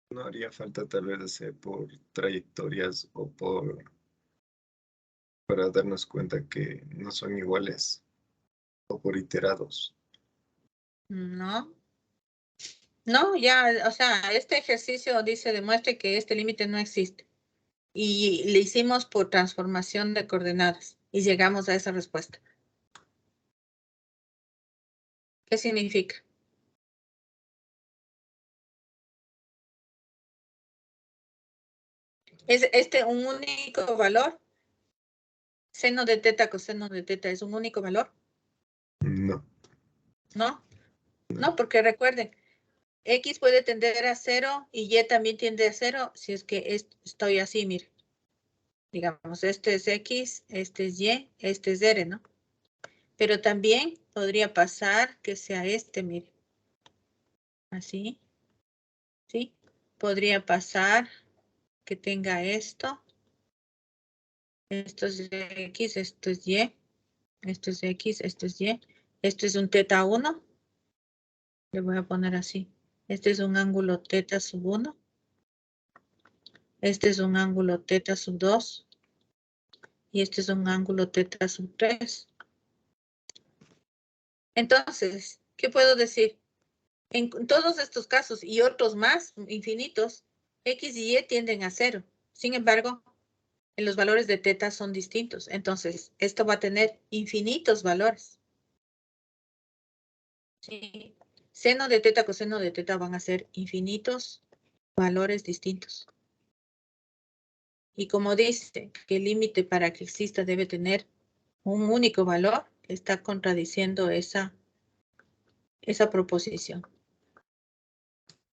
no haría falta tal vez hacer por trayectorias o para darnos cuenta que no son iguales o por iterados. No. No, ya, o sea, este ejercicio dice, demuestre que este límite no existe. Y le hicimos por transformación de coordenadas y llegamos a esa respuesta. ¿Qué significa? ¿Es este un único valor? Seno de teta, coseno de teta, ¿es un único valor? No. ¿No? No, porque recuerden, X puede tender a 0 y Y también tiende a 0 si es que estoy así, miren. Digamos, este es X, este es Y, este es R, ¿no? Pero también podría pasar que sea este, miren. Así. ¿Sí? Podría pasar que tenga esto. Esto es X, esto es Y. Esto es X, esto es Y. Esto es un teta 1. Le voy a poner así. Este es un ángulo teta sub 1. Este es un ángulo teta sub 2. Y este es un ángulo teta sub 3. Entonces, ¿qué puedo decir? En todos estos casos y otros más infinitos, X y Y tienden a 0. Sin embargo, en los valores de teta son distintos. Entonces, esto va a tener infinitos valores. ¿Sí? Seno de teta, coseno de teta van a ser infinitos valores distintos. Y como dice que el límite para que exista debe tener un único valor, está contradiciendo esa proposición.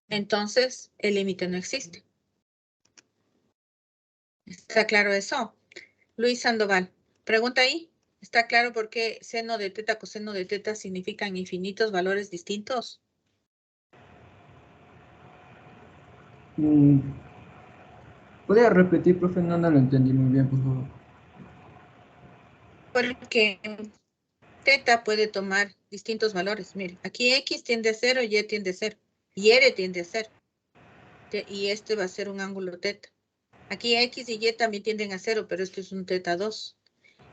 Entonces, el límite no existe. ¿Está claro eso? Luis Sandoval, pregunta ahí. ¿Está claro por qué seno de teta, coseno de teta significan infinitos valores distintos? ¿Podría repetir, profe? No lo entendí muy bien, por favor. Porque teta puede tomar distintos valores. Mire, aquí X tiende a 0, Y tiende a 0. Y R tiende a 0. Y este va a ser un ángulo teta. Aquí X y Y también tienden a 0, pero esto es un teta 2.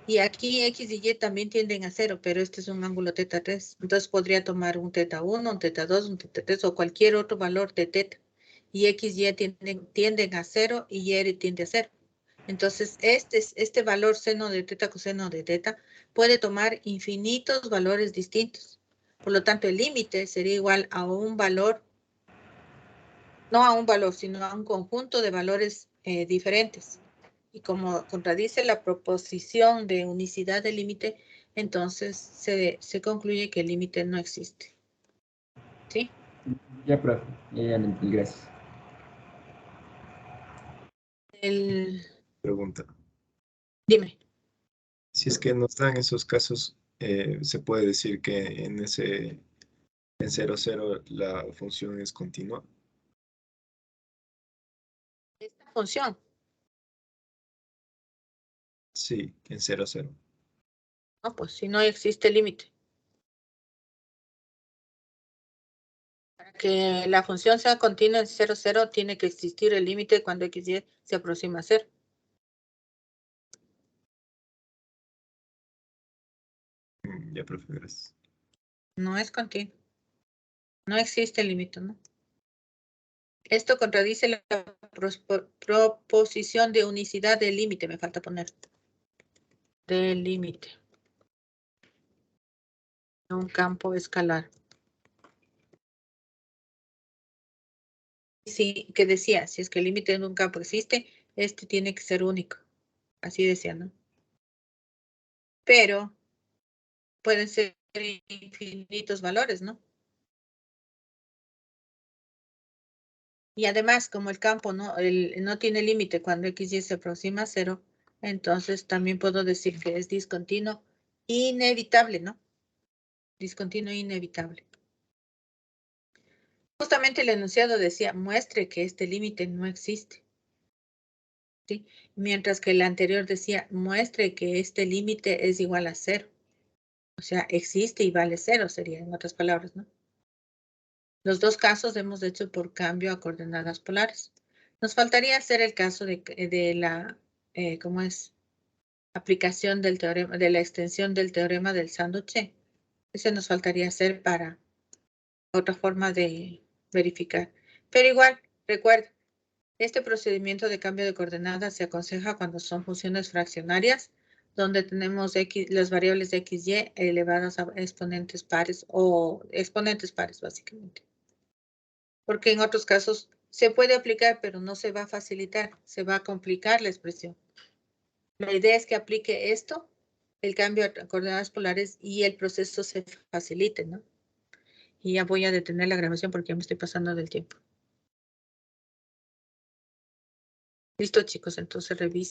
Y aquí X y Y también tienden a 0, pero este es un ángulo teta 3. Entonces podría tomar un teta 1, un teta 2, un teta 3 o cualquier otro valor de teta. Y X y Y tienden a 0 y Y tiende a 0. Entonces este valor seno de teta, coseno de teta puede tomar infinitos valores distintos. Por lo tanto, el límite sería igual a un valor, no a un valor, sino a un conjunto de valores diferentes. Y como contradice la proposición de unicidad del límite, entonces se concluye que el límite no existe. ¿Sí? Ya, profe. Ya lo entendí, gracias. Pregunta. Dime. Si es que nos dan esos casos, se puede decir que en 0, 0 la función es continua. Esta función. Sí, en 0, 0. No, pues si no existe límite. Para que la función sea continua en 0, 0, tiene que existir el límite cuando x y se aproxima a 0. Ya, profe, gracias. No es continuo. No existe el límite, ¿no? Esto contradice la proposición de unicidad del límite, me falta poner. Del límite. Un campo escalar. que decía, si es que el límite de un campo existe, este tiene que ser único. Así decía, ¿no? Pero pueden ser infinitos valores, ¿no? Y además, como el campo no tiene límite cuando x y se aproxima a 0, entonces también puedo decir que es discontinuo inevitable, ¿no? Discontinuo inevitable. Justamente el enunciado decía, muestre que este límite no existe. ¿Sí? Mientras que el anterior decía, muestre que este límite es igual a 0. O sea, existe y vale 0, sería en otras palabras, ¿no? Los dos casos hemos hecho por cambio a coordenadas polares. Nos faltaría hacer el caso de la, ¿cómo es? Aplicación del teorema, de la extensión del teorema del sándwich. Ese nos faltaría hacer para otra forma de verificar. Pero igual, recuerda, este procedimiento de cambio de coordenadas se aconseja cuando son funciones fraccionarias, donde tenemos las variables de x, y elevadas a exponentes pares o exponentes pares, básicamente. Porque en otros casos se puede aplicar, pero no se va a facilitar, se va a complicar la expresión. La idea es que aplique esto, el cambio a coordenadas polares, y el proceso se facilite, ¿no? Y ya voy a detener la grabación porque ya me estoy pasando del tiempo. Listo, chicos, entonces revisen.